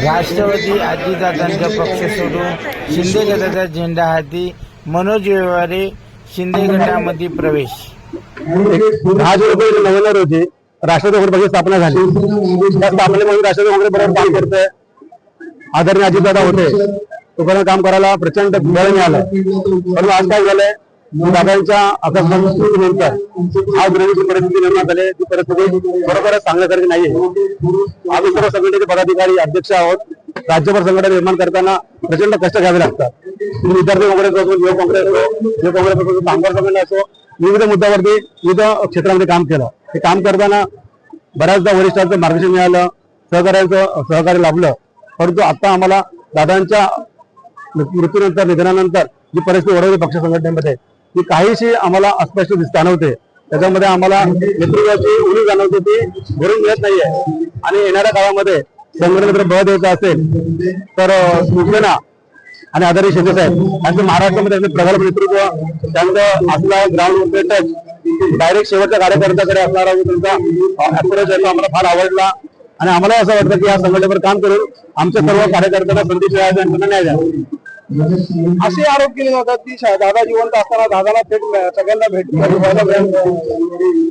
राष्ट्रवादी अजितदादांचा पक्ष सोडून शिंदे गटाचा झेंडा हाती मनोज व्यवहारे शिंदे गटामध्ये प्रवेश। 10 जुलै 2099 रोजी राष्ट्रवादी काँग्रेस पक्षाची स्थापना झाली। त्या स्थापनेमध्ये राष्ट्रवादी काँग्रेस बरोबर काम करतोय आदरणीय अजितदादा होते, तोपर्यंत काम करायला प्रचंड बळ मिळालं। पण आज काय झालंय, दादांच्या अकस्मात मृत्यूनंतर आज दुर्दैवी परिस्थिती निर्माण झाली। ती परिस्थिती बरोबरच सांगण्यासारखी नाहीये। आम्ही सर्व संघटनेचे पदाधिकारी अध्यक्ष आहोत। राज्यभर संघटना निर्माण करताना प्रचंड कष्ट घ्यावे लागतात। विद्यार्थी काँग्रेस असो, युवक काँग्रेस असो, युवक काँग्रेस असो, कामगार संघटना असो, विविध मुद्द्यावरती विविध क्षेत्रामध्ये काम केलं। हे काम करताना बऱ्याचदा वरिष्ठांचं मार्गदर्शन मिळालं, सहकार्याचं सहकार्य लाभलं। परंतु आता आम्हाला दादांच्या मृत्यूनंतर निधनानंतर जी परिस्थिती ओढवली पक्ष संघटनेमध्ये, ती काहीशी आम्हाला अस्पष्ट जाणवते। त्याच्यामध्ये आम्हाला नेतृत्वाची उणीव जाणवते, ती भरून मिळत नाहीये। आणि येणाऱ्या काळामध्ये संघटनेला बळ द्यायचं असेल तर शिवसेना आणि आदरणीय शिंदे साहेब यांचं महाराष्ट्रामध्ये प्रगल्भ नेतृत्व, त्यांचं असला ग्राउंड टच डायरेक्ट शेवटच्या कार्यकर्त्याकडे असणारा त्यांचा अप्रोच आहे, आम्हाला फार आवडला। आणि आम्हाला असं वाटतं की या संघटनेवर काम करून आमच्या सर्व कार्यकर्त्यांना संधी मिळायचा आणि न्याय द्यावा। असे आरोप केले जातात की दादा जिवंत असताना दादाला थेट सगळ्यांना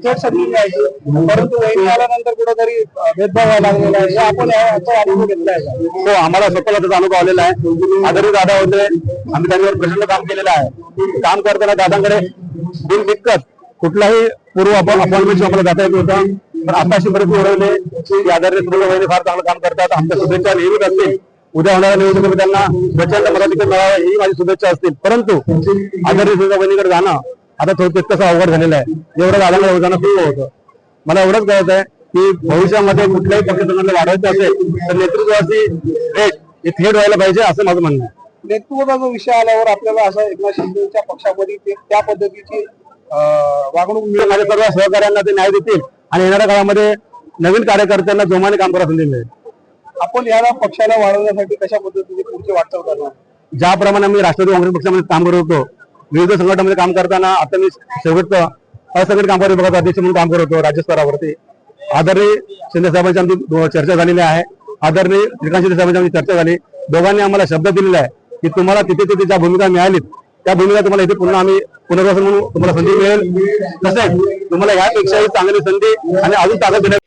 थेट संधी मिळायची, परंतु वहिनी आल्यानंतर कुठेतरी भेदभाव व्हायला लागलेला आहे। आपण याचा अनुभव घेतलाय का? हो, आम्हाला स्वतःला त्याचा अनुभव आलेला आहे। आदरणीय दादा होते, आम्ही त्यांच्यावर प्रचंड काम केलेलं आहे। काम करताना दादांकडे बिनदिक्कत कुठलाही पूर्व अपॉइंटमेंट आम्हाला जाता येत होतं। पण आता अशी परिस्थिती ओढवली की आदरणीय सुरेश वहिनी फार चांगलं काम करतात। आमच्या शुभेच्छा नेहमीच असतील। उद्या होणाऱ्या निवडणुकीमध्ये त्यांना प्रचंड मताधिक्य मिळावं ही माझी शुभेच्छा असतील। परंतु आदरणीय सुरेश वहिनीकडे जाणं आता तितकंसं अवघड झालेलं आहे, जेवढं दादांकडे जाणं सोपं होतं। मला एवढंच कळत आहे की भविष्यामध्ये कुठल्याही पक्ष संघटनेला वाढवायचं असेल तर नेतृत्वाची भेट थेट व्हायला पाहिजे, असं माझं म्हणणं आहे। नेतृत्वाचा विषय आल्यावर आपल्याला असं एकनाथ शिंदेच्या पक्षामध्ये त्या पद्धतीची वागणूक मिळेल। माझ्या सर्व सहकार्यांना ते न्याय देतील आणि येणाऱ्या काळामध्ये नवीन कार्यकर्त्यांना जोमाने काम करायला संधी मिळेल। आपण याला पक्षाला वाढवण्यासाठी कशा पद्धतीने पुढची वाटचाल करणार? ज्याप्रमाणे आम्ही राष्ट्रवादी काँग्रेस पक्षामध्ये काम करत होतो, विविध संघटनांमध्ये काम करताना आता मी शेवटचं असंघटित कामगार विभागाचा अध्यक्ष म्हणून काम करत होतो राज्य स्तरावरती। आदरणीय शिंदे साहेबांची आमची चर्चा झालेली आहे। आदरणीय श्रीकांत शिंदे साहेबांची आमची चर्चा झाली। दोघांनी आम्हाला शब्द दिलेला आहे की तुम्हाला तिथे ज्या भूमिका मिळालीत त्या भूमिका तुम्हाला इथे पुन्हा आम्ही पुनर्वसन म्हणून तुम्हाला संधी मिळेल। तसेच तुम्हाला यापेक्षाही चांगली संधी आणि अजून ताकद देण्यात